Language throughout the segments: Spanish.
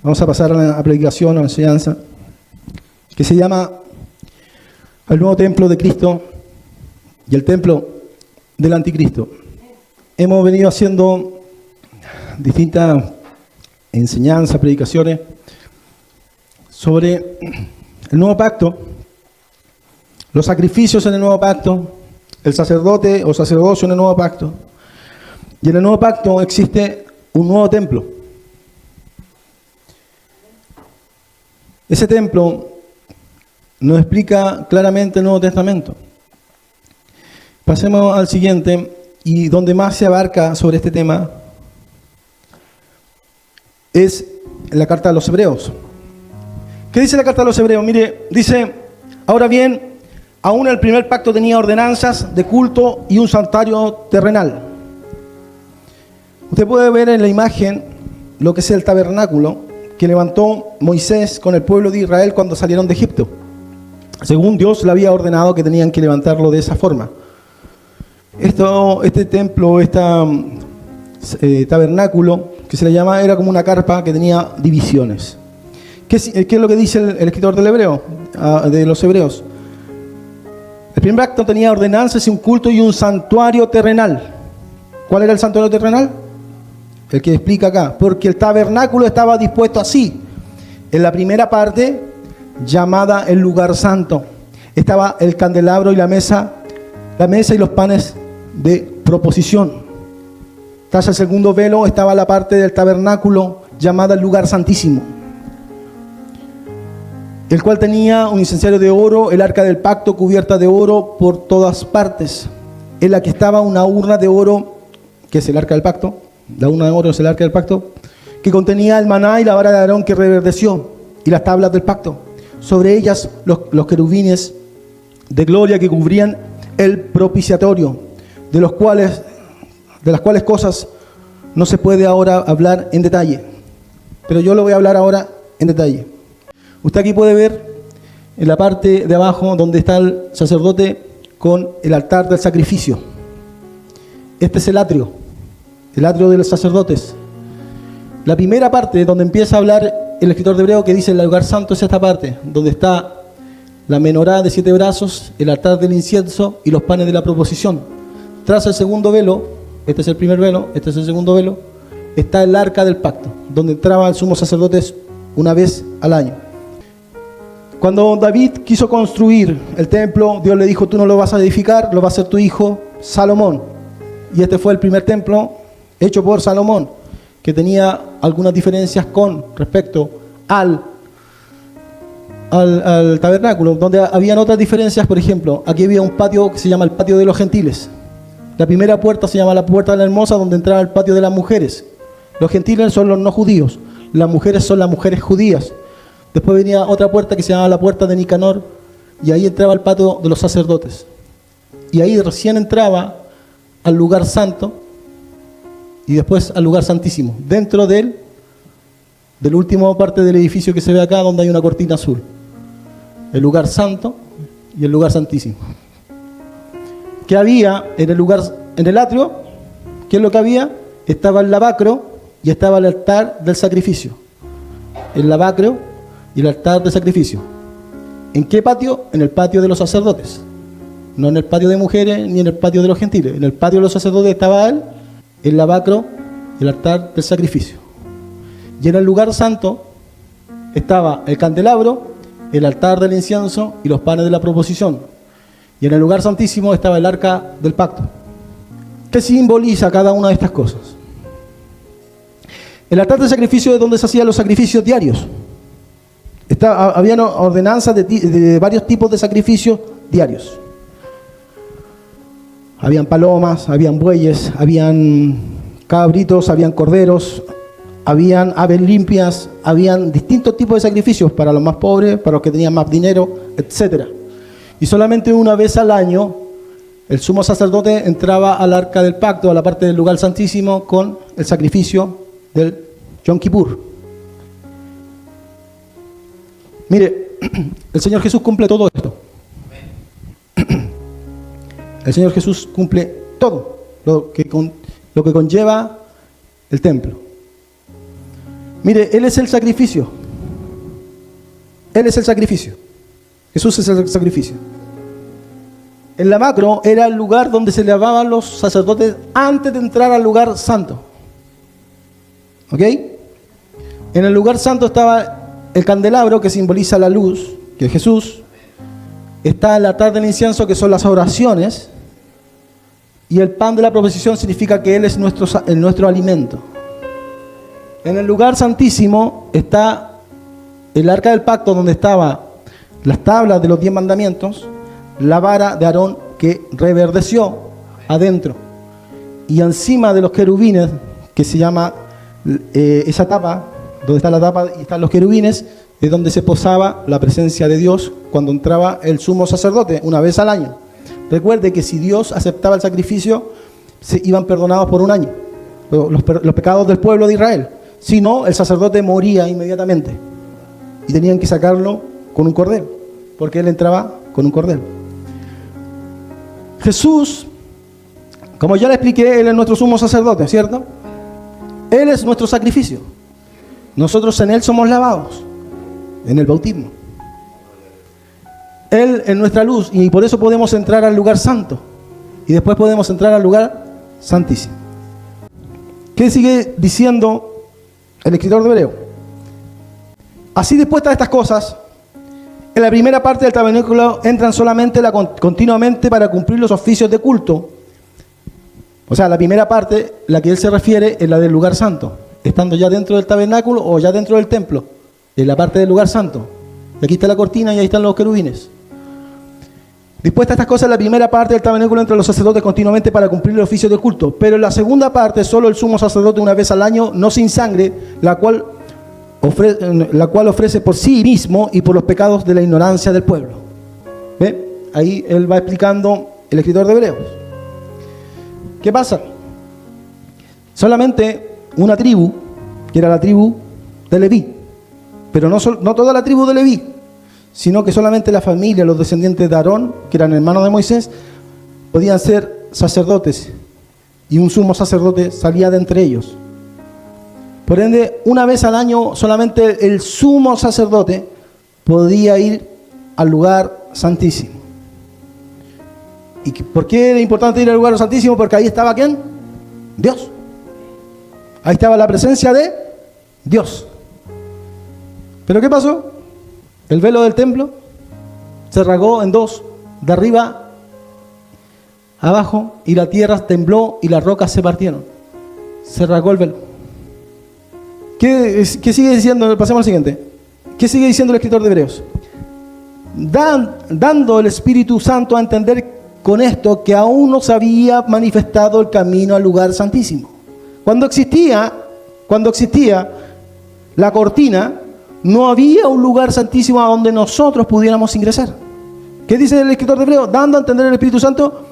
Vamos a pasar a la predicación, a la enseñanza, que se llama El nuevo templo de Cristo y el templo del anticristo. Hemos venido haciendo distintas enseñanzas, predicaciones sobre el nuevo pacto, los sacrificios en el nuevo pacto, el sacerdote o sacerdocio en el nuevo pacto. Y en el nuevo pacto existe un nuevo templo. Ese templo nos explica claramente el Nuevo Testamento. Pasemos al siguiente, y donde más se abarca sobre este tema es en la carta a los Hebreos. ¿Qué dice la carta a los Hebreos? Mire, dice: ahora bien, aún el primer pacto tenía ordenanzas de culto y un santuario terrenal. Usted puede ver en la imagen lo que es el tabernáculo que levantó Moisés con el pueblo de Israel cuando salieron de Egipto. Según Dios le había ordenado que tenían que levantarlo de esa forma. Este templo, tabernáculo, que se le llama, era como una carpa que tenía divisiones. ¿Qué es lo que dice el escritor del Hebreo, de los Hebreos? El primer pacto tenía ordenanzas y un culto y un santuario terrenal. ¿Cuál era el santuario terrenal? El que explica acá. Porque el tabernáculo estaba dispuesto así. En la primera parte, llamada el lugar santo, estaba el candelabro y la mesa y los panes de proposición. Tras el segundo velo estaba la parte del tabernáculo llamada el lugar santísimo, el cual tenía un incensario de oro, el arca del pacto cubierta de oro por todas partes, en la que estaba una urna de oro, que es el arca del pacto. La urna de oro es el arca del pacto, que contenía el maná y la vara de Aarón que reverdeció, y las tablas del pacto. Sobre ellas los querubines de gloria que cubrían el propiciatorio, de las cuales cosas no se puede ahora hablar en detalle, pero yo lo voy a hablar ahora en detalle. Usted aquí puede ver en la parte de abajo donde está el sacerdote con el altar del sacrificio. Este es el atrio de los sacerdotes. La primera parte donde empieza a hablar el escritor de Hebreo, que dice el lugar santo, es esta parte, donde está la menorá de 7 brazos, el altar del incienso y los panes de la proposición. Tras el segundo velo, este es el primer velo, este es el segundo velo, está el arca del pacto, donde entraba el sumo sacerdote una vez al año. Cuando David quiso construir el templo, Dios le dijo: tú no lo vas a edificar, lo va a hacer tu hijo Salomón. Y este fue el primer templo hecho por Salomón, que tenía algunas diferencias con respecto al tabernáculo, donde habían otras diferencias. Por ejemplo, aquí había un patio que se llama el patio de los gentiles. La primera puerta se llama la puerta de la hermosa, donde entraba el patio de las mujeres. Los gentiles son los no judíos, las mujeres son las mujeres judías. Después venía otra puerta que se llamaba la puerta de Nicanor, y ahí entraba el patio de los sacerdotes. Y ahí recién entraba al lugar santo y después al lugar santísimo, dentro del último parte del edificio que se ve acá, donde hay una cortina azul. El lugar santo y el lugar santísimo. ¿Qué había en el atrio? ¿Qué es lo que había? Estaba el lavacro y estaba el altar del sacrificio. El lavacro y el altar del sacrificio. ¿En qué patio? En el patio de los sacerdotes. No en el patio de mujeres ni en el patio de los gentiles. En el patio de los sacerdotes estaba el lavacro y el altar del sacrificio. Y en el lugar santo estaba el candelabro, el altar del incienso y los panes de la proposición. Y en el lugar santísimo estaba el arca del pacto. ¿Qué simboliza cada una de estas cosas? El altar del sacrificio es donde se hacían los sacrificios diarios. Había ordenanzas de varios tipos de sacrificios diarios. Habían palomas, habían bueyes, habían cabritos, habían corderos, habían aves limpias, habían distintos tipos de sacrificios para los más pobres, para los que tenían más dinero, etc. Y solamente una vez al año el sumo sacerdote entraba al arca del pacto, a la parte del lugar santísimo, con el sacrificio del Yom Kippur. Mire, el Señor Jesús cumple todo esto. El Señor Jesús cumple todo lo que conlleva el templo. Mire, Él es el sacrificio. Él es el sacrificio. Jesús es el sacrificio. En la macro era el lugar donde se lavaban los sacerdotes antes de entrar al lugar santo. ¿Ok? En el lugar santo estaba el candelabro, que simboliza la luz, que es Jesús. Está el altar del incienso, que son las oraciones. Y el pan de la proposición significa que Él es nuestro alimento. En el lugar santísimo está el arca del pacto, donde estaban las tablas de los 10 mandamientos, la vara de Aarón que reverdeció adentro. Y encima de los querubines, que se llama esa tapa, donde está la tapa y están los querubines, es donde se posaba la presencia de Dios cuando entraba el sumo sacerdote, una vez al año. Recuerde que si Dios aceptaba el sacrificio, se iban perdonados por un año los pecados del pueblo de Israel. Si no, el sacerdote moría inmediatamente y tenían que sacarlo con un cordero, porque él entraba con un cordero. Jesús, como ya le expliqué, Él es nuestro sumo sacerdote, ¿cierto? Él es nuestro sacrificio. Nosotros en Él somos lavados, en el bautismo. Él es nuestra luz y por eso podemos entrar al lugar santo y después podemos entrar al lugar santísimo. ¿Qué sigue diciendo el escritor de Hebreo? Así dispuestas estas cosas, en la primera parte del tabernáculo entran solamente continuamente para cumplir los oficios de culto. O sea, la primera parte, la que él se refiere, es la del lugar santo, estando ya dentro del tabernáculo o ya dentro del templo, en la parte del lugar santo. Y aquí está la cortina y ahí están los querubines. Dispuesta estas cosas en la primera parte del tabernáculo entre los sacerdotes continuamente para cumplir el oficio de culto. Pero en la segunda parte, solo el sumo sacerdote una vez al año, no sin sangre, la cual ofrece por sí mismo y por los pecados de la ignorancia del pueblo. ¿Ve? Ahí él va explicando, el escritor de Hebreos. ¿Qué pasa? Solamente una tribu, que era la tribu de Leví, pero no toda la tribu de Leví, sino que solamente la familia, los descendientes de Aarón, que eran hermanos de Moisés, podían ser sacerdotes, y un sumo sacerdote salía de entre ellos. Por ende, una vez al año solamente el sumo sacerdote podía ir al lugar santísimo. ¿Y por qué era importante ir al lugar santísimo? Porque ahí estaba ¿quién? Dios. Ahí estaba la presencia de Dios. ¿Pero qué pasó? El velo del templo se rasgó en dos, de arriba a abajo, y la tierra tembló y las rocas se partieron. Se rasgó el velo. ¿Qué sigue diciendo? Pasemos al siguiente. ¿Qué sigue diciendo el escritor de Hebreos? Dando el Espíritu Santo a entender con esto que aún no se había manifestado el camino al lugar santísimo. Cuando existía la cortina, no había un lugar santísimo a donde nosotros pudiéramos ingresar. ¿Qué dice el escritor de Hebreos? Dando a entender el Espíritu Santo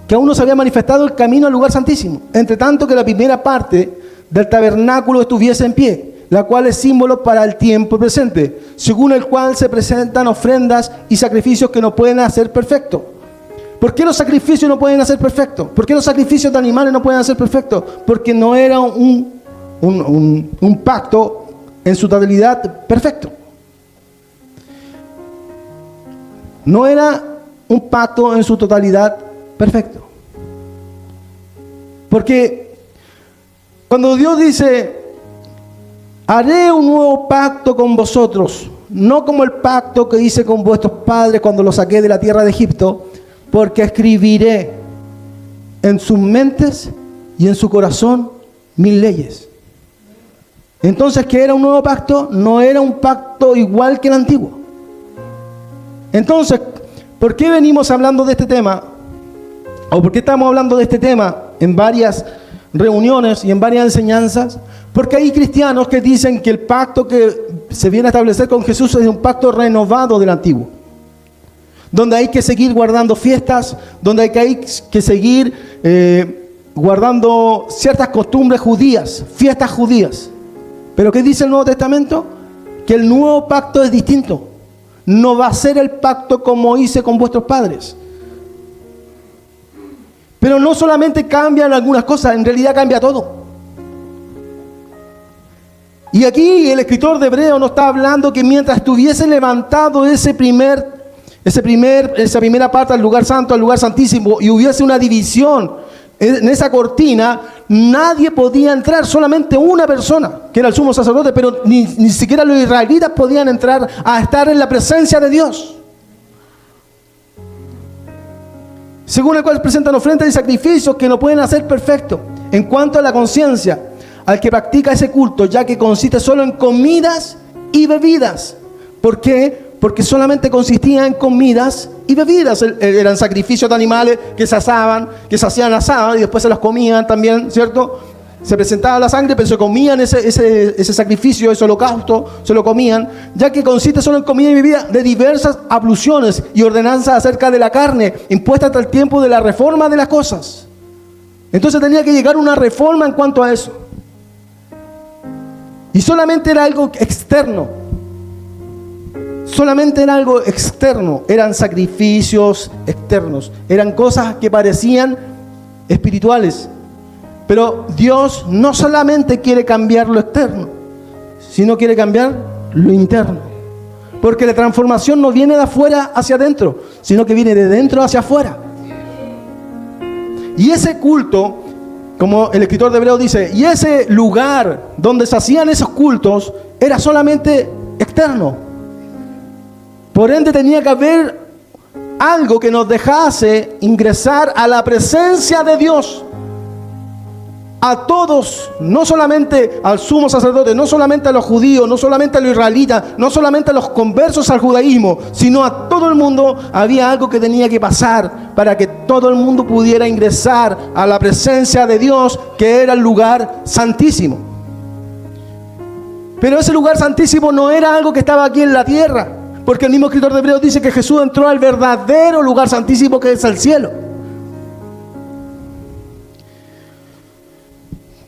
que aún no se había manifestado el camino al lugar santísimo, entre tanto que la primera parte del tabernáculo estuviese en pie, la cual es símbolo para el tiempo presente, según el cual se presentan ofrendas y sacrificios que no pueden hacer perfecto. ¿Por qué los sacrificios no pueden hacer perfecto? ¿Por qué los sacrificios de animales no pueden hacer perfecto? Porque no era un pacto en su totalidad perfecto. No era un pacto en su totalidad perfecto. Porque cuando Dios dice, haré un nuevo pacto con vosotros, no como el pacto que hice con vuestros padres cuando los saqué de la tierra de Egipto, porque escribiré en sus mentes y en su corazón mis leyes. Entonces, ¿qué era un nuevo pacto? No era un pacto igual que el antiguo. Entonces, ¿por qué venimos hablando de este tema? ¿O por qué estamos hablando de este tema en varias reuniones y en varias enseñanzas? Porque hay cristianos que dicen que el pacto que se viene a establecer con Jesús es un pacto renovado del antiguo, donde hay que seguir guardando fiestas, donde hay que seguir guardando ciertas costumbres judías, fiestas judías. Pero ¿qué dice el Nuevo Testamento? Que el nuevo pacto es distinto. No va a ser el pacto como hice con vuestros padres. Pero no solamente cambian algunas cosas, en realidad cambia todo. Y aquí el escritor de Hebreo nos está hablando que mientras estuviese levantado esa primera parte al lugar santo, al lugar santísimo, y hubiese una división en esa cortina, nadie podía entrar, solamente una persona, que era el sumo sacerdote, pero ni siquiera los israelitas podían entrar a estar en la presencia de Dios. Según el cual presentan ofrendas y sacrificios que no pueden hacer perfecto en cuanto a la conciencia al que practica ese culto, ya que consiste solo en comidas y bebidas. ¿Por qué? Porque solamente consistía en comidas y bebidas. Eran sacrificios de animales que se asaban, que se hacían asados y después se los comían también, ¿cierto? Se presentaba la sangre, pero se comían ese sacrificio, ese holocausto, se lo comían, ya que consiste solo en comida y bebida de diversas abluciones y ordenanzas acerca de la carne, impuestas hasta el tiempo de la reforma de las cosas. Entonces tenía que llegar una reforma en cuanto a eso. Y solamente era algo externo. Solamente era algo externo. Eran sacrificios externos. Eran cosas que parecían espirituales. Pero Dios no solamente quiere cambiar lo externo, sino quiere cambiar lo interno. Porque la transformación no viene de afuera hacia adentro, sino que viene de dentro hacia afuera. Y ese culto, como el escritor de Hebreo dice, y ese lugar donde se hacían esos cultos era solamente externo. Por ende tenía que haber algo que nos dejase ingresar a la presencia de Dios. A todos, no solamente al sumo sacerdote, no solamente a los judíos, no solamente a los israelitas, no solamente a los conversos al judaísmo, sino a todo el mundo. Había algo que tenía que pasar para que todo el mundo pudiera ingresar a la presencia de Dios, que era el lugar santísimo. Pero ese lugar santísimo no era algo que estaba aquí en la tierra, porque el mismo escritor de Hebreos dice que Jesús entró al verdadero lugar santísimo, que es el cielo.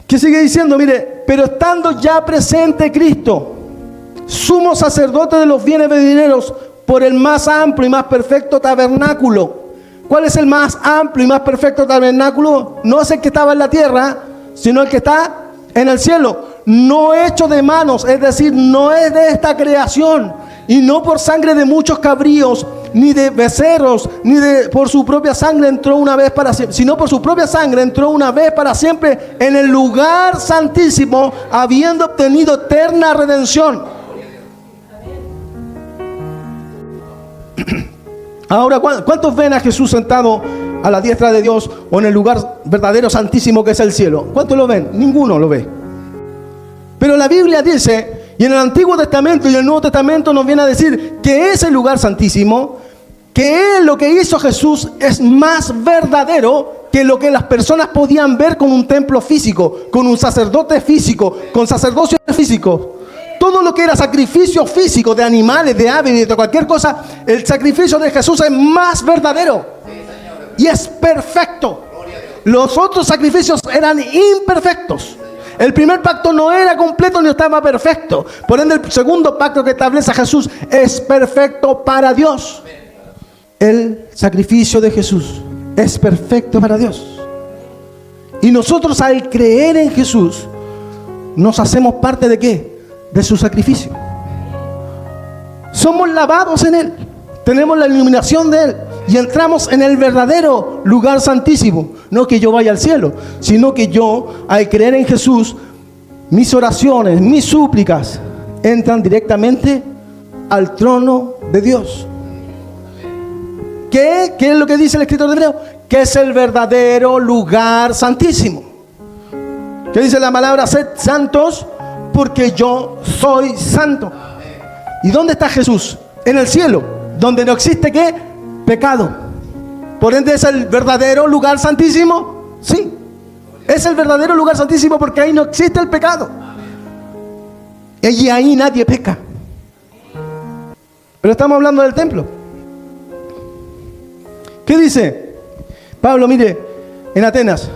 ¿Qué sigue diciendo? Mire, pero estando ya presente Cristo, sumo sacerdote de los bienes venideros, por el más amplio y más perfecto tabernáculo. ¿Cuál es el más amplio y más perfecto tabernáculo? No es el que estaba en la tierra, sino el que está en el cielo. No hecho de manos, es decir, no es de esta creación, y no por sangre de muchos cabríos, ni de becerros, por su propia sangre entró una vez para siempre, sino por su propia sangre entró una vez para siempre en el lugar santísimo, habiendo obtenido eterna redención. Ahora, ¿cuántos ven a Jesús sentado a la diestra de Dios o en el lugar verdadero santísimo que es el cielo? ¿Cuántos lo ven? Ninguno lo ve. Pero la Biblia dice, y en el Antiguo Testamento y en el Nuevo Testamento nos viene a decir que ese lugar santísimo, que lo que hizo Jesús es más verdadero que lo que las personas podían ver con un templo físico, con un sacerdote físico, con sacerdocio físico. Todo lo que era sacrificio físico de animales, de aves, de cualquier cosa, el sacrificio de Jesús es más verdadero y es perfecto. Los otros sacrificios eran imperfectos. El primer pacto no era completo ni estaba perfecto. Por ende, el segundo pacto que establece Jesús es perfecto para Dios. El sacrificio de Jesús es perfecto para Dios. Y nosotros, al creer en Jesús, nos hacemos parte ¿de qué? De su sacrificio. Somos lavados en Él. Tenemos la iluminación de Él. Y entramos en el verdadero lugar santísimo. No que yo vaya al cielo, sino que yo, al creer en Jesús, mis oraciones, mis súplicas, entran directamente al trono de Dios. ¿Qué es lo que dice el escritor de Hebreo? Que es el verdadero lugar santísimo. ¿Qué dice la palabra? Sed santos porque yo soy santo. ¿Y dónde está Jesús? En el cielo, donde no existe ¿qué? Pecado. Por ende, ¿es el verdadero lugar santísimo? Sí, es el verdadero lugar santísimo porque ahí no existe el pecado. Y ahí nadie peca. Pero estamos hablando del templo. ¿Qué dice Pablo? Mire, en Atenas,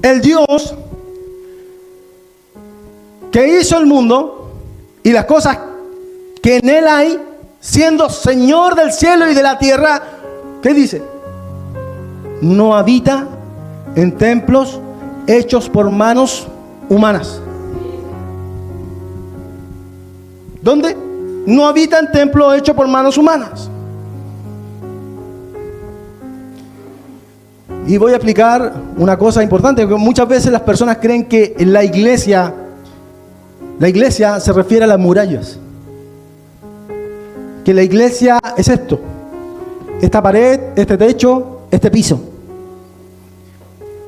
el Dios que hizo el mundo y las cosas que en él hay, siendo Señor del cielo y de la tierra, ¿qué dice? No habita en templos hechos por manos humanas. ¿Dónde? No habita en templo hecho por manos humanas. Y voy a explicar una cosa importante, porque muchas veces las personas creen que la iglesia se refiere a las murallas. Que la iglesia es esto: esta pared, este techo, este piso.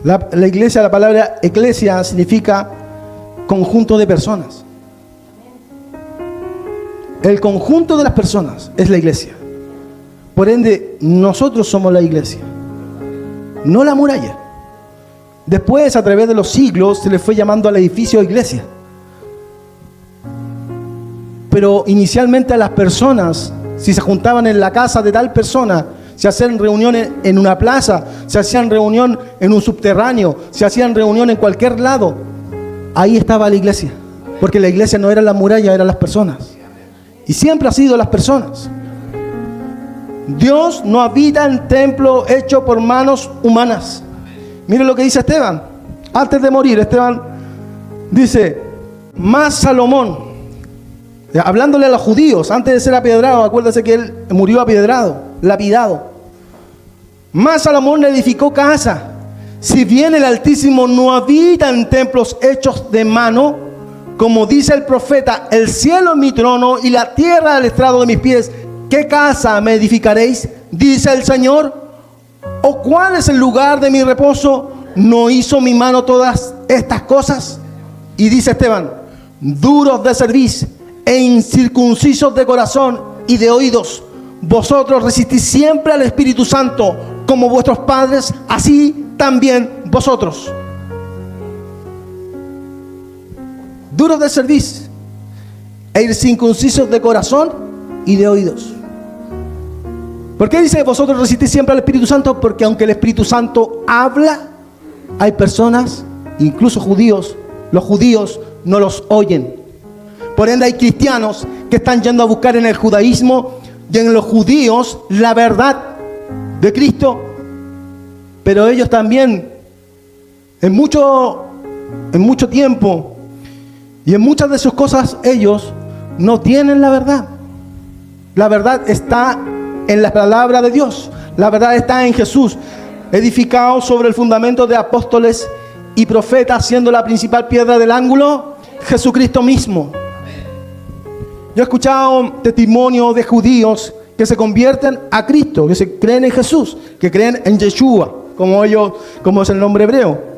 La iglesia, la palabra eclesia significa conjunto de personas. El conjunto de las personas es la iglesia. Por ende, nosotros somos la iglesia, no la muralla. Después, a través de los siglos, se le fue llamando al edificio iglesia. Pero inicialmente a las personas, si se juntaban en la casa de tal persona, se hacían reuniones en una plaza, se hacían reunión en un subterráneo, se hacían reunión en cualquier lado. Ahí estaba la iglesia. Porque la iglesia no era la muralla, eran las personas. Y siempre ha sido las personas. Dios no habita en templo hecho por manos humanas. Miren lo que dice Esteban. Antes de morir, Esteban dice: más Salomón, hablándole a los judíos, antes de ser apiedrado, acuérdense que él murió apiedrado, lapidado. Más Salomón edificó casa. Si bien el Altísimo no habita en templos hechos de mano, como dice el profeta: el cielo es mi trono y la tierra el estrado de mis pies. ¿Qué casa me edificaréis? Dice el Señor. ¿O cuál es el lugar de mi reposo? ¿No hizo mi mano todas estas cosas? Y dice Esteban: duros de cerviz e incircuncisos de corazón y de oídos, vosotros resistís siempre al Espíritu Santo, como vuestros padres, así también vosotros. Duros de cerviz e incircuncisos de corazón y de oídos. ¿Por qué dice vosotros resistís siempre al Espíritu Santo? Porque aunque el Espíritu Santo habla, hay personas, incluso judíos, los judíos no los oyen. Por ende hay cristianos que están yendo a buscar en el judaísmo y en los judíos la verdad de Cristo, pero ellos también en mucho tiempo y en muchas de sus cosas ellos no tienen la verdad. La verdad está en la palabra de Dios. La verdad está en Jesús, edificado sobre el fundamento de apóstoles y profetas, siendo la principal piedra del ángulo Jesucristo mismo. Yo he escuchado testimonios de judíos que se convierten a Cristo, que se creen en Jesús, que creen en Yeshua, como es el nombre hebreo.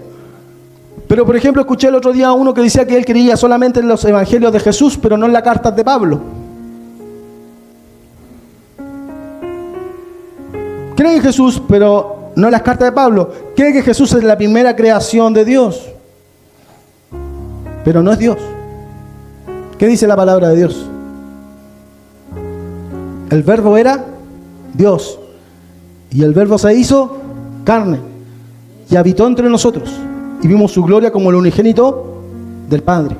Pero por ejemplo, escuché el otro día a uno que decía que él creía solamente en los evangelios de Jesús, pero no en las cartas de Pablo. Cree en Jesús, pero no en las cartas de Pablo. Cree que Jesús es la primera creación de Dios, pero no es Dios. ¿Qué dice la palabra de Dios? El verbo era Dios, y el verbo se hizo carne y habitó entre nosotros, y vimos su gloria como el unigénito del Padre.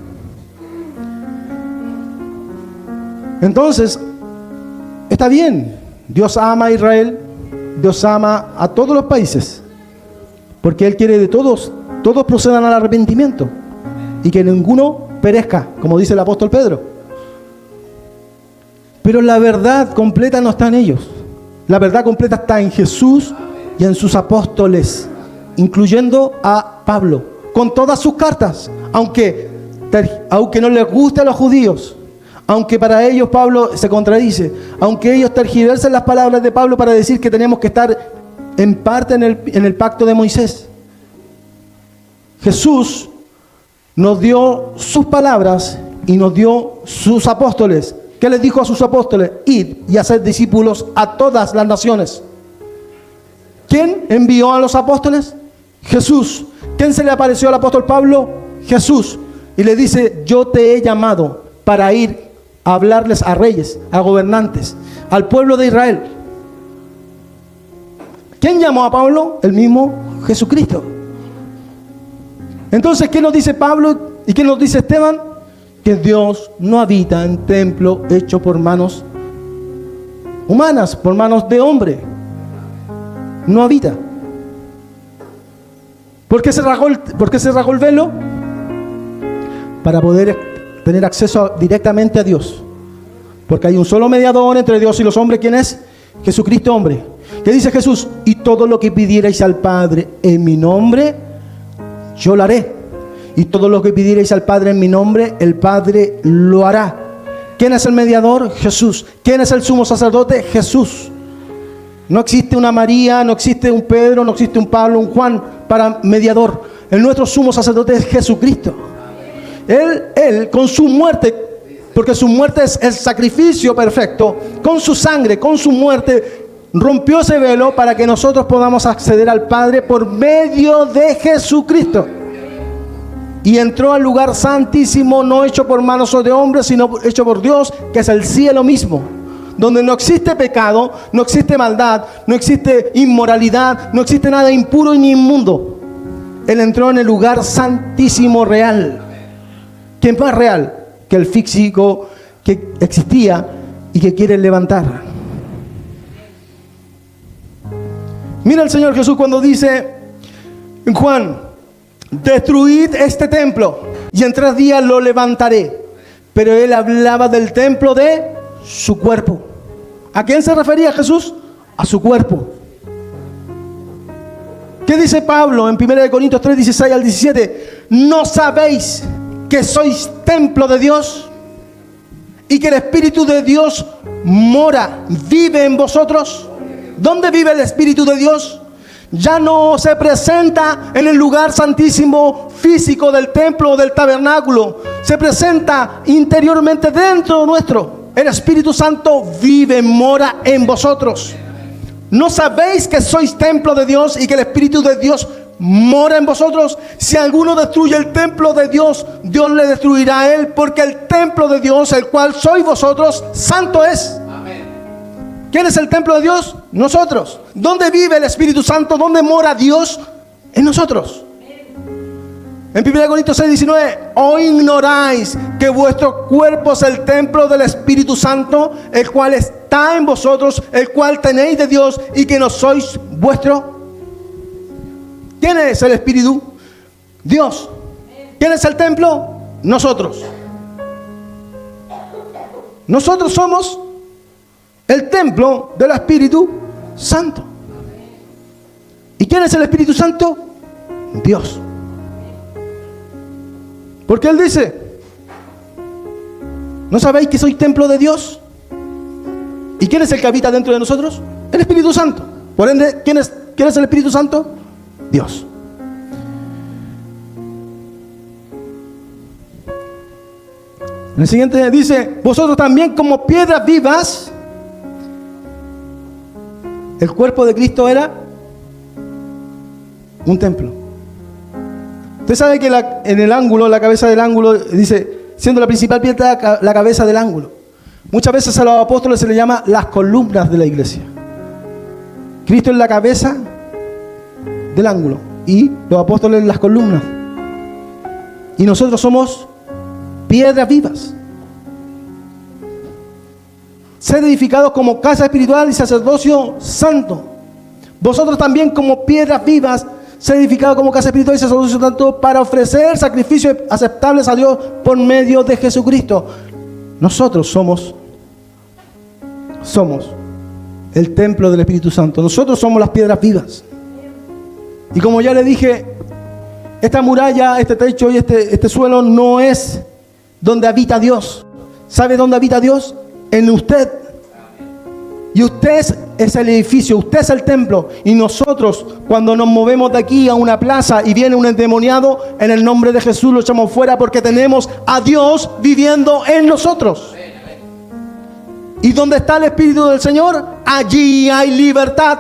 Entonces, está bien, Dios ama a Israel, Dios ama a todos los países, porque Él quiere de todos procedan al arrepentimiento y que ninguno perezca, como dice el apóstol Pedro. Pero la verdad completa no está en ellos. La verdad completa está en Jesús y en sus apóstoles, incluyendo a Pablo, con todas sus cartas, aunque no les guste a los judíos, aunque para ellos Pablo se contradice, aunque ellos tergiversen las palabras de Pablo para decir que tenemos que estar en parte en el pacto de Moisés. Jesús nos dio sus palabras y nos dio sus apóstoles. ¿Qué les dijo a sus apóstoles? Id y haced discípulos a todas las naciones. ¿Quién envió a los apóstoles? Jesús. ¿Quién se le apareció al apóstol Pablo? Jesús. Y le dice: yo te he llamado para ir a hablarles a reyes, a gobernantes, al pueblo de Israel. ¿Quién llamó a Pablo? El mismo Jesucristo. Entonces, ¿qué nos dice Pablo y qué nos dice Esteban? Que Dios no habita en templo hecho por manos humanas, por manos de hombre. No habita. ¿Por qué se rasgó el velo? Para poder tener acceso directamente a Dios. Porque hay un solo mediador entre Dios y los hombres. ¿Quién es? Jesucristo hombre. ¿Qué dice Jesús? Y todo lo que pidierais al Padre en mi nombre, yo lo haré. Y todo lo que pidierais al Padre en mi nombre, el Padre lo hará. ¿Quién es el mediador? Jesús. ¿Quién es el sumo sacerdote? Jesús. No existe una María, no existe un Pedro, no existe un Pablo, un Juan para mediador. El nuestro sumo sacerdote es Jesucristo. Él con su muerte, porque su muerte es el sacrificio perfecto, con su sangre, con su muerte, rompió ese velo para que nosotros podamos acceder al Padre por medio de Jesucristo. Y entró al lugar santísimo, no hecho por manos de hombres, sino hecho por Dios, que es el cielo mismo, donde no existe pecado, no existe maldad, no existe inmoralidad, no existe nada impuro ni inmundo. Él entró en el lugar santísimo real, que es más real que el físico que existía y que quiere levantar. Mira el Señor Jesús cuando dice en Juan: destruid este templo y en 3 días lo levantaré. Pero él hablaba del templo de su cuerpo. ¿A quién se refería Jesús? A su cuerpo. ¿Qué dice Pablo en 1 Corintios 3, 16 al 17? ¿No sabéis que sois templo de Dios y que el Espíritu de Dios vive en vosotros? ¿Dónde vive el Espíritu de Dios? Ya no se presenta en el lugar santísimo físico del templo o del tabernáculo. Se presenta interiormente dentro nuestro. El Espíritu Santo vive, mora en vosotros. ¿No sabéis que sois templo de Dios y que el Espíritu de Dios mora en vosotros? Si alguno destruye el templo de Dios, Dios le destruirá a él, porque el templo de Dios, el cual sois vosotros, santo es. ¿Quién es el templo de Dios? Nosotros. ¿Dónde vive el Espíritu Santo? ¿Dónde mora Dios? En nosotros. En 1 Corintios 6, 19, ¿o ignoráis que vuestro cuerpo es el templo del Espíritu Santo, el cual está en vosotros, el cual tenéis de Dios y que no sois vuestro? ¿Quién es el Espíritu? Dios. ¿Quién es el templo? Nosotros. Nosotros somos el templo del Espíritu Santo. ¿Y quién es el Espíritu Santo? Dios. Porque Él dice: ¿no sabéis que sois templo de Dios? ¿Y quién es el que habita dentro de nosotros? El Espíritu Santo. Por ende, ¿quién es el Espíritu Santo? Dios. En el siguiente dice: vosotros también como piedras vivas. El cuerpo de Cristo era un templo. Usted sabe que en el ángulo, la cabeza del ángulo, dice, siendo la principal piedra la cabeza del ángulo. Muchas veces a los apóstoles se les llama las columnas de la iglesia. Cristo es la cabeza del ángulo y los apóstoles las columnas. Y nosotros somos piedras vivas. Ser edificados como casa espiritual y sacerdocio santo. Vosotros también como piedras vivas, ser edificados como casa espiritual y sacerdocio santo, para ofrecer sacrificios aceptables a Dios por medio de Jesucristo. Nosotros somos el templo del Espíritu Santo. Nosotros somos las piedras vivas. Y como ya le dije, esta muralla, este techo y este suelo no es donde habita Dios. ¿Sabe dónde habita Dios? En usted. Y usted es el edificio, usted es el templo. Y nosotros, cuando nos movemos de aquí a una plaza y viene un endemoniado, en el nombre de Jesús lo echamos fuera, porque tenemos a Dios viviendo en nosotros. ¿Y dónde está el Espíritu del Señor? Allí hay libertad.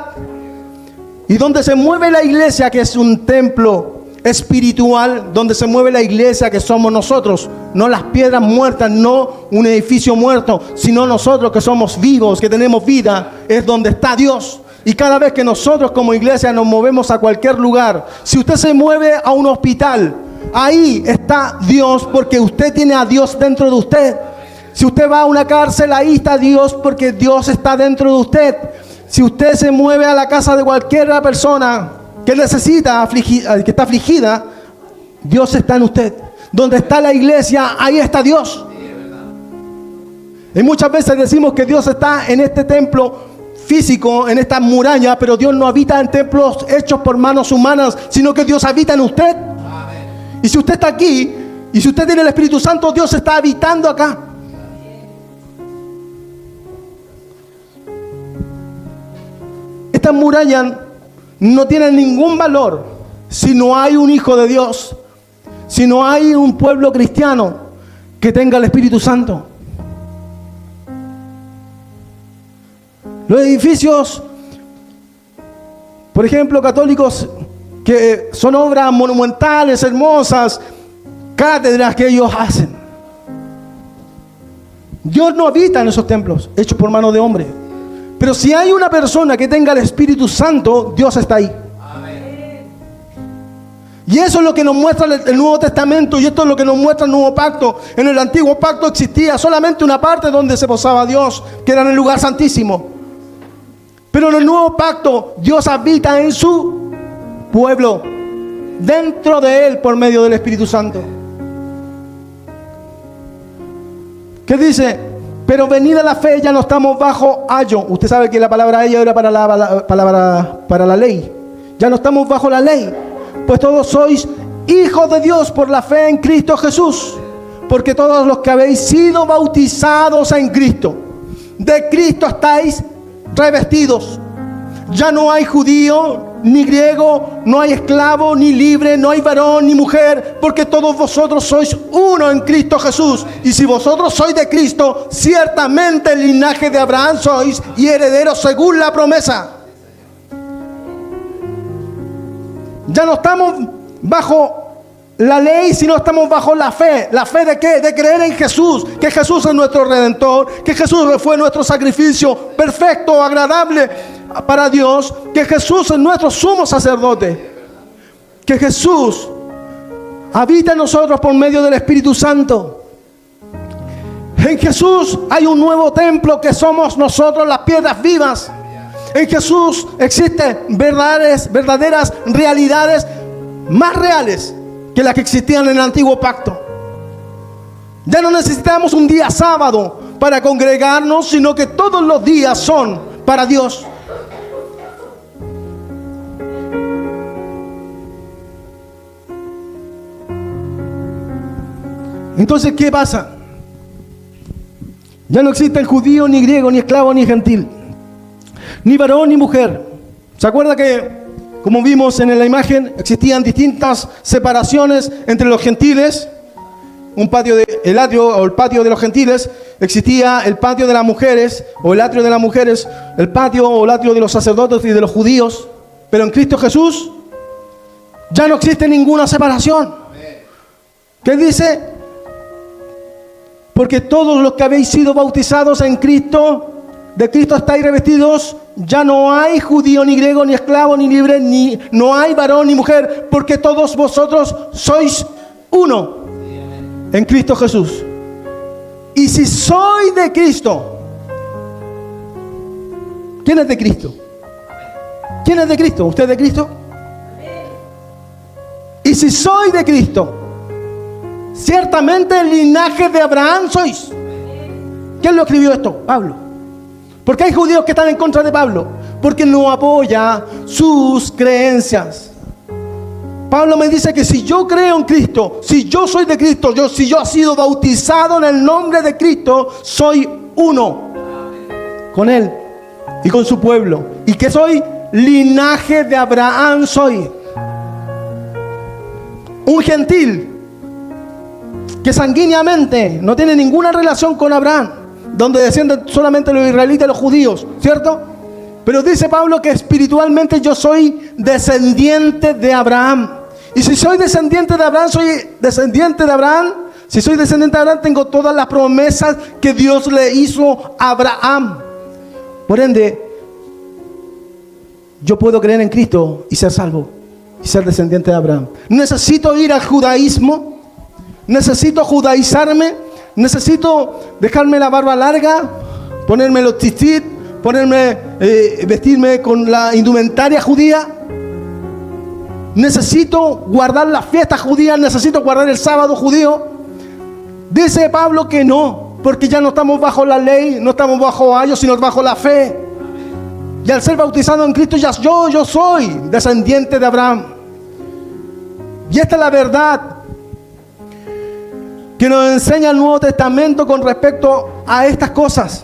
Y donde se mueve la iglesia, que es un templo espiritual, donde se mueve la iglesia, que somos nosotros, no las piedras muertas, no un edificio muerto, sino nosotros que somos vivos, que tenemos vida, es donde está Dios. Y cada vez que nosotros como iglesia nos movemos a cualquier lugar, si usted se mueve a un hospital, ahí está Dios, porque usted tiene a Dios dentro de usted. Si usted va a una cárcel, ahí está Dios, porque Dios está dentro de usted. Si usted se mueve a la casa de cualquier persona que necesita, que está afligida, Dios está en usted. Donde está la iglesia, ahí está Dios. Y muchas veces decimos que Dios está en este templo físico, en esta muralla, pero Dios no habita en templos hechos por manos humanas, sino que Dios habita en usted. Amén. Y si usted está aquí, y si usted tiene el Espíritu Santo, Dios está habitando acá. Estas murallas no tienen ningún valor si no hay un hijo de Dios, si no hay un pueblo cristiano que tenga el Espíritu Santo. Los edificios, por ejemplo, católicos, que son obras monumentales, hermosas, cátedras que ellos hacen. Dios no habita en esos templos hechos por mano de hombre. Pero si hay una persona que tenga el Espíritu Santo, Dios está ahí. Amén. Y eso es lo que nos muestra el Nuevo Testamento, y esto es lo que nos muestra el Nuevo Pacto. En el Antiguo Pacto existía solamente una parte donde se posaba Dios, que era en el lugar santísimo. Pero en el Nuevo Pacto, Dios habita en su pueblo, dentro de él, por medio del Espíritu Santo. ¿Qué dice? Pero venida la fe, ya no estamos bajo ayo. Usted sabe que la palabra ayo era para la ley. Ya no estamos bajo la ley, pues todos sois hijos de Dios por la fe en Cristo Jesús. Porque todos los que habéis sido bautizados en Cristo, de Cristo estáis revestidos. Ya no hay judío ni griego, no hay esclavo ni libre, no hay varón ni mujer, porque todos vosotros sois uno en Cristo Jesús. Y si vosotros sois de Cristo, ciertamente el linaje de Abraham sois y herederos según la promesa. Ya no estamos bajo la ley, sino estamos bajo la fe. ¿La fe de qué? De creer en Jesús, que Jesús es nuestro Redentor, que Jesús fue nuestro sacrificio perfecto, agradable para Dios, que Jesús es nuestro sumo sacerdote, que Jesús habita en nosotros por medio del Espíritu Santo. En Jesús hay un nuevo templo que somos nosotros, las piedras vivas. En Jesús existen verdaderas realidades más reales que las que existían en el Antiguo Pacto. Ya no necesitamos un día sábado para congregarnos, sino que todos los días son para Dios. Entonces, ¿qué pasa? Ya no existe el judío, ni griego, ni esclavo, ni gentil, ni varón, ni mujer. ¿Se acuerda que, como vimos en la imagen, existían distintas separaciones entre los gentiles? El atrio o el patio de los gentiles, existía el patio de las mujeres, o el atrio de las mujeres, el patio o el atrio de los sacerdotes y de los judíos. Pero en Cristo Jesús ya no existe ninguna separación. ¿Qué dice? Porque todos los que habéis sido bautizados en Cristo, de Cristo estáis revestidos. Ya no hay judío, ni griego, ni esclavo, ni libre, no hay varón ni mujer, porque todos vosotros sois uno en Cristo Jesús. Y si soy de Cristo, ¿quién es de Cristo? ¿Quién es de Cristo? ¿Usted es de Cristo? Y si soy de Cristo, ciertamente el linaje de Abraham sois. ¿Quién lo escribió esto? Pablo. ¿Por qué hay judíos que están en contra de Pablo? Porque no apoya sus creencias. Pablo me dice que si yo creo en Cristo, si yo soy de Cristo, si yo he sido bautizado en el nombre de Cristo, soy uno con Él y con su pueblo. Y que soy linaje de Abraham soy. Un gentil que sanguíneamente no tiene ninguna relación con Abraham, donde descienden solamente los israelitas y los judíos, ¿cierto? Pero dice Pablo que espiritualmente yo soy descendiente de Abraham. Y si soy descendiente de Abraham, soy descendiente de Abraham. Si soy descendiente de Abraham, tengo todas las promesas que Dios le hizo a Abraham. Por ende, yo puedo creer en Cristo y ser salvo y ser descendiente de Abraham. Necesito ir al judaísmo, necesito judaizarme, necesito dejarme la barba larga, ponerme los tzitzit, vestirme con la indumentaria judía. Necesito guardar las fiestas judías, necesito guardar el sábado judío. Dice Pablo que no, Porque ya no estamos bajo la ley, no estamos bajo ayos, sino bajo la fe. Y al ser bautizado en Cristo, ya yo soy descendiente de Abraham. Y esta es la verdad que nos enseña el Nuevo Testamento con respecto a estas cosas.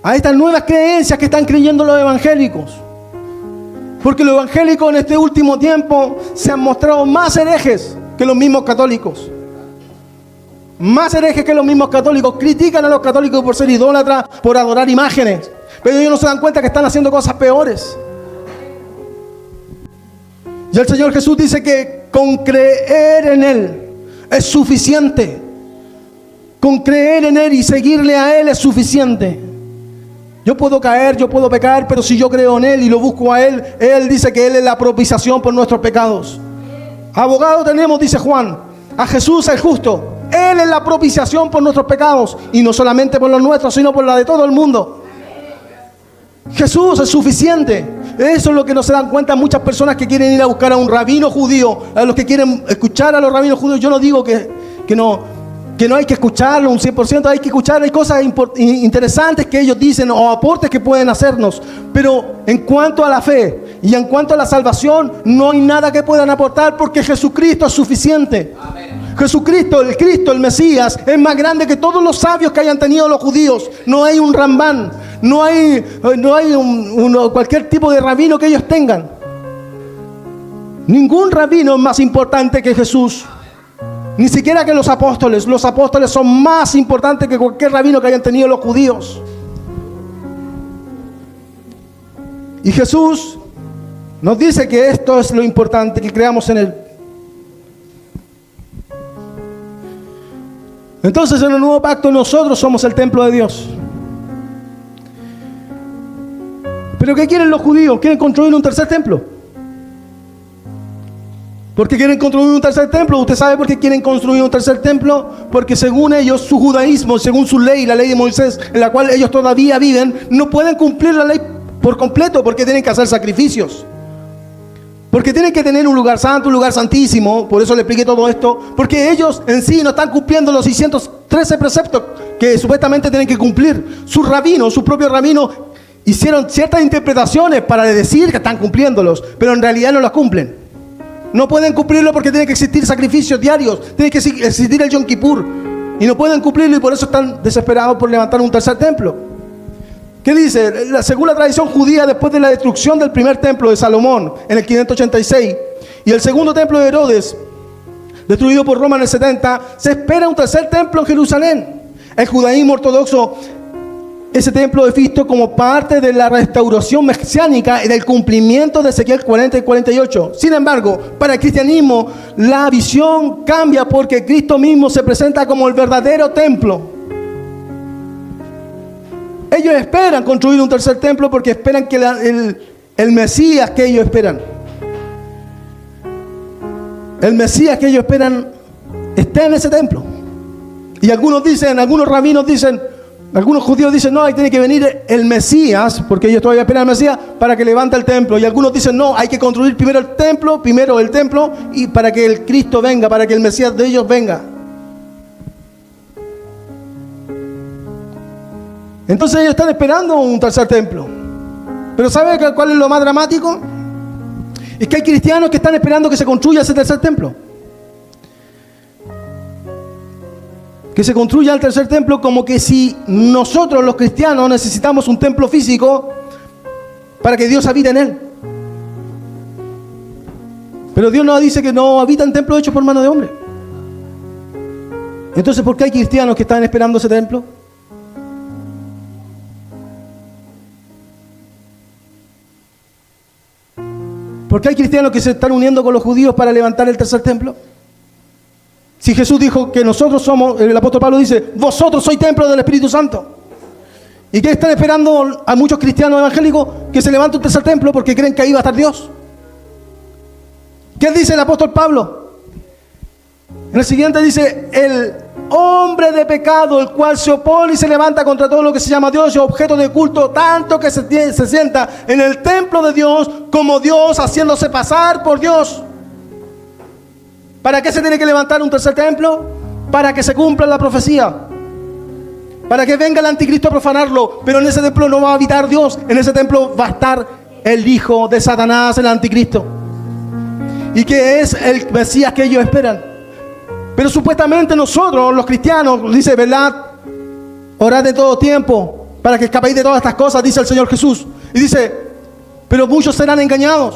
A estas nuevas creencias que están creyendo los evangélicos. Porque los evangélicos en este último tiempo se han mostrado más herejes que los mismos católicos. Más herejes que los mismos católicos. Critican a los católicos por ser idólatras, por adorar imágenes. Pero ellos no se dan cuenta que están haciendo cosas peores. Y el Señor Jesús dice que con creer en Él es suficiente. Con creer en Él y seguirle a Él es suficiente. Yo puedo caer, yo puedo pecar, pero si yo creo en Él y lo busco a Él, Él dice que Él es la propiciación por nuestros pecados. Abogado tenemos, dice Juan, a Jesús el justo. Él es la propiciación por nuestros pecados. Y no solamente por los nuestros, sino por la de todo el mundo. Jesús es suficiente. Eso es lo que no se dan cuenta muchas personas que quieren ir a buscar a un rabino judío. A los que quieren escuchar a los rabinos judíos. Yo no digo que no hay que escucharlo un 100%. Hay que escuchar, hay cosas interesantes que ellos dicen o aportes que pueden hacernos. Pero en cuanto a la fe y en cuanto a la salvación, no hay nada que puedan aportar, porque Jesucristo es suficiente. Amén. Jesucristo, el Mesías, es más grande que todos los sabios que hayan tenido los judíos. No hay un Rambán, no hay cualquier tipo de rabino que ellos tengan. Ningún rabino es más importante que Jesús. Ni siquiera que los apóstoles. Los apóstoles son más importantes que cualquier rabino que hayan tenido los judíos. Y Jesús nos dice que esto es lo importante, que creamos en Él. Entonces, en el nuevo pacto nosotros somos el templo de Dios. ¿Pero qué quieren los judíos? ¿Quieren construir un tercer templo? ¿Por qué quieren construir un tercer templo? ¿Usted sabe por qué quieren construir un tercer templo? Porque según ellos, su judaísmo, según su ley, la ley de Moisés, en la cual ellos todavía viven, no pueden cumplir la ley por completo, porque tienen que hacer sacrificios. Porque tienen que tener un lugar santo, un lugar santísimo. Por eso le expliqué todo esto. Porque ellos en sí no están cumpliendo los 613 preceptos que supuestamente tienen que cumplir. Sus rabinos, sus propios rabinos, hicieron ciertas interpretaciones para decir que están cumpliéndolos, pero en realidad no los cumplen. No pueden cumplirlo porque tienen que existir sacrificios diarios. Tiene que existir el Yom Kippur. Y no pueden cumplirlo, y por eso están desesperados por levantar un tercer templo. ¿Qué dice? Según la tradición judía, después de la destrucción del primer templo de Salomón en el 586 y el segundo templo de Herodes, destruido por Roma en el 70, se espera un tercer templo en Jerusalén. El judaísmo ortodoxo, ese templo es visto como parte de la restauración mesiánica y del cumplimiento de Ezequiel 40 y 48. Sin embargo, para el cristianismo, la visión cambia porque Cristo mismo se presenta como el verdadero templo. Ellos esperan construir un tercer templo porque esperan que el Mesías que ellos esperan, el Mesías que ellos esperan, esté en ese templo. Y algunos rabinos dicen, algunos judíos dicen, no, ahí tiene que venir el Mesías, porque ellos todavía esperan al Mesías para que levante el templo. Y algunos dicen, no, hay que construir primero el templo, y para que el Cristo venga, para que el Mesías de ellos venga. Entonces ellos están esperando un tercer templo. Pero ¿sabe cuál es lo más dramático? Es que hay cristianos que están esperando que se construya ese tercer templo. Que se construya el tercer templo, como que si nosotros los cristianos necesitamos un templo físico para que Dios habite en él. Pero Dios nos dice que no habita en templos hechos por mano de hombre. Entonces, ¿por qué hay cristianos que están esperando ese templo? ¿Por qué hay cristianos que se están uniendo con los judíos para levantar el tercer templo? Si Jesús dijo que nosotros somos, el apóstol Pablo dice, vosotros sois templo del Espíritu Santo. ¿Y qué están esperando a muchos cristianos evangélicos? Que se levante un tercer templo porque creen que ahí va a estar Dios. ¿Qué dice el apóstol Pablo? En el siguiente dice, el hombre de pecado, el cual se opone y se levanta contra todo lo que se llama Dios y objeto de culto, tanto que se sienta en el templo de Dios como Dios, haciéndose pasar por Dios. ¿Para qué se tiene que levantar un tercer templo? para que se cumpla la profecía, para que venga el anticristo a profanarlo. Pero en ese templo no va a habitar Dios, en ese templo va a estar el hijo de Satanás, el anticristo, y que es el Mesías que ellos esperan. Pero supuestamente nosotros, los cristianos, dice, velad, orad de todo tiempo, para que escapéis de todas estas cosas, dice el Señor Jesús. Y dice, pero muchos serán engañados.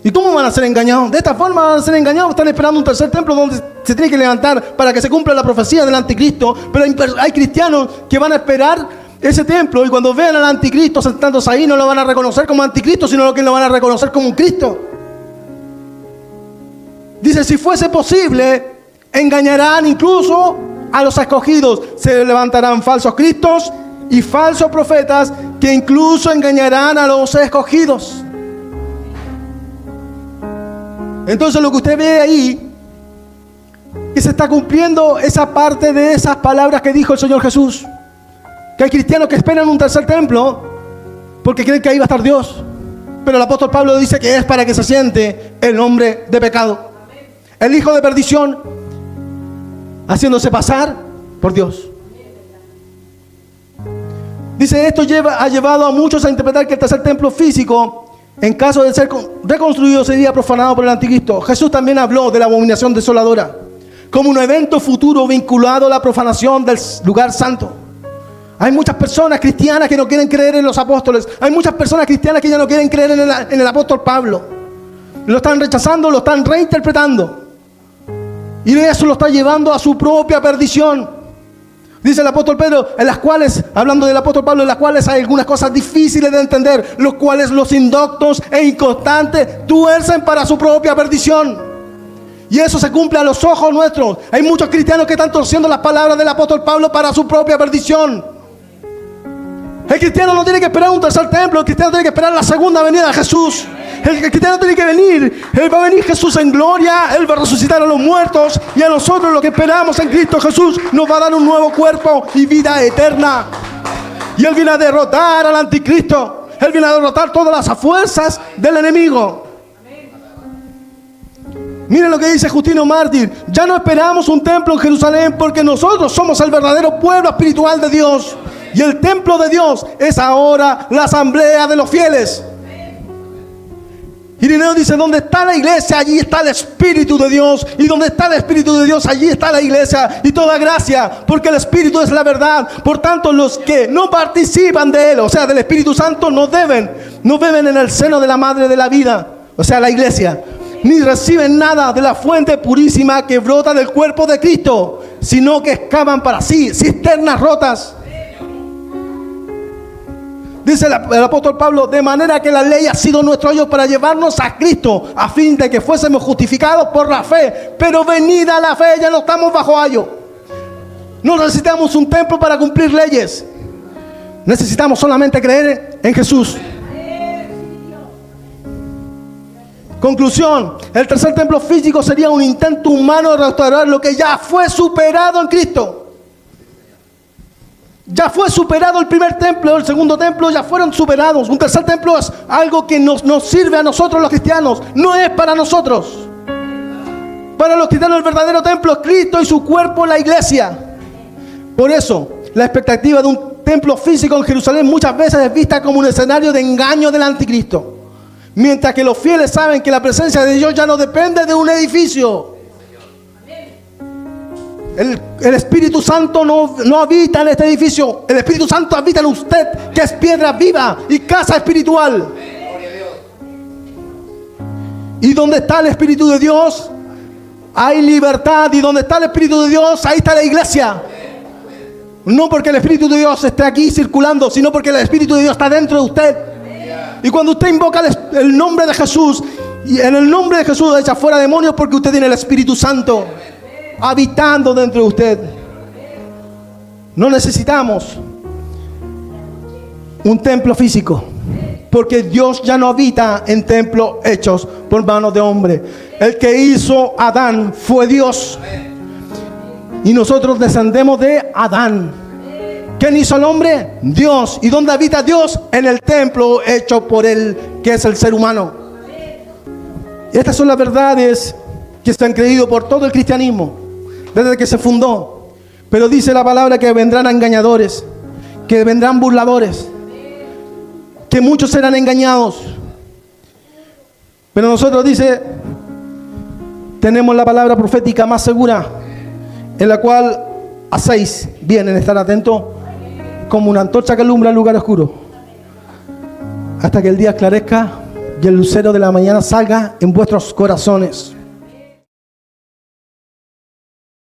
¿Y cómo van a ser engañados? De esta forma van a ser engañados. Están esperando un tercer templo donde se tiene que levantar para que se cumpla la profecía del anticristo. Pero hay cristianos que van a esperar ese templo, y cuando vean al anticristo sentándose ahí, no lo van a reconocer como anticristo, sino que lo van a reconocer como un Cristo. Dice, si fuese posible, engañarán incluso a los escogidos. Se levantarán falsos cristos y falsos profetas que incluso engañarán a los escogidos. Entonces lo que usted ve ahí, que se está cumpliendo esa parte de esas palabras que dijo el Señor Jesús. Que hay cristianos que esperan un tercer templo porque creen que ahí va a estar Dios. Pero el apóstol Pablo dice que es para que se siente el hombre de pecado, el hijo de perdición, haciéndose pasar por Dios. Dice, esto ha llevado a muchos a interpretar que el tercer templo físico, en caso de ser reconstruido, sería profanado por el anticristo. Jesús también habló de la abominación desoladora como un evento futuro vinculado a la profanación del lugar santo. Hay muchas personas cristianas que no quieren creer en los apóstoles. Hay muchas personas cristianas que ya no quieren creer en el apóstol Pablo. Lo están rechazando, lo están reinterpretando. Y eso lo está llevando a su propia perdición. Dice el apóstol Pedro, en las cuales, hablando del apóstol Pablo, en las cuales hay algunas cosas difíciles de entender, los cuales los indoctos e inconstantes tuercen para su propia perdición. Y eso se cumple a los ojos nuestros. Hay muchos cristianos que están torciendo las palabras del apóstol Pablo para su propia perdición. El cristiano no tiene que esperar un tercer templo. El cristiano tiene que esperar la segunda venida de Jesús. El cristiano tiene que venir. Él va a venir Jesús en gloria. Él va a resucitar a los muertos. Y a nosotros, lo que esperamos en Cristo Jesús, nos va a dar un nuevo cuerpo y vida eterna. Y Él viene a derrotar al anticristo. Él viene a derrotar todas las fuerzas del enemigo. Miren lo que dice Justino Mártir. Ya no esperamos un templo en Jerusalén, porque nosotros somos el verdadero pueblo espiritual de Dios. Y el templo de Dios es ahora la asamblea de los fieles. Irineo dice, donde está la iglesia, allí está el Espíritu de Dios. Y donde está el Espíritu de Dios, allí está la iglesia. Y toda gracia, porque el Espíritu es la verdad. Por tanto, los que no participan de Él, o sea, del Espíritu Santo, no beben en el seno de la madre de la vida, o sea, la iglesia, ni reciben nada de la fuente purísima que brota del cuerpo de Cristo, sino que excavan para sí cisternas rotas. Dice el apóstol Pablo, de manera que la ley ha sido nuestro ayo para llevarnos a Cristo, a fin de que fuésemos justificados por la fe. Pero venida la fe, ya no estamos bajo ayo. No necesitamos un templo para cumplir leyes. Necesitamos solamente creer en Jesús. Conclusión, el tercer templo físico sería un intento humano de restaurar lo que ya fue superado en Cristo. Ya fue superado el primer templo, el segundo templo ya fueron superados. Un tercer templo es algo que nos sirve a nosotros los cristianos, no es para nosotros. Para los cristianos el verdadero templo es Cristo y su cuerpo, la iglesia. Por eso, la expectativa de un templo físico en Jerusalén muchas veces es vista como un escenario de engaño del anticristo. Mientras que los fieles saben que la presencia de Dios ya no depende de un edificio. El Espíritu Santo no habita en este edificio. El Espíritu Santo habita en usted, que es piedra viva y casa espiritual. Y donde está el Espíritu de Dios, hay libertad. Y donde está el Espíritu de Dios, ahí está la iglesia. No porque el Espíritu de Dios esté aquí circulando, sino porque el Espíritu de Dios está dentro de usted. Y cuando usted invoca el nombre de Jesús, y en el nombre de Jesús echa fuera demonios, porque usted tiene el Espíritu Santo habitando dentro de usted. No necesitamos un templo físico, porque Dios ya no habita en templos hechos por manos de hombre. El que hizo a Adán fue Dios, y nosotros descendemos de Adán. ¿Quién hizo al hombre? Dios. ¿Y dónde habita Dios? En el templo hecho por Él, que es el ser humano. Y estas son las verdades que se han creído por todo el cristianismo, desde que se fundó. Pero dice la palabra que vendrán engañadores, que vendrán burladores, que muchos serán engañados. Pero nosotros, dice, tenemos la palabra profética más segura, en la cual hacéis bien en estar atentos, como una antorcha que alumbra el lugar oscuro, hasta que el día esclarezca y el lucero de la mañana salga en vuestros corazones.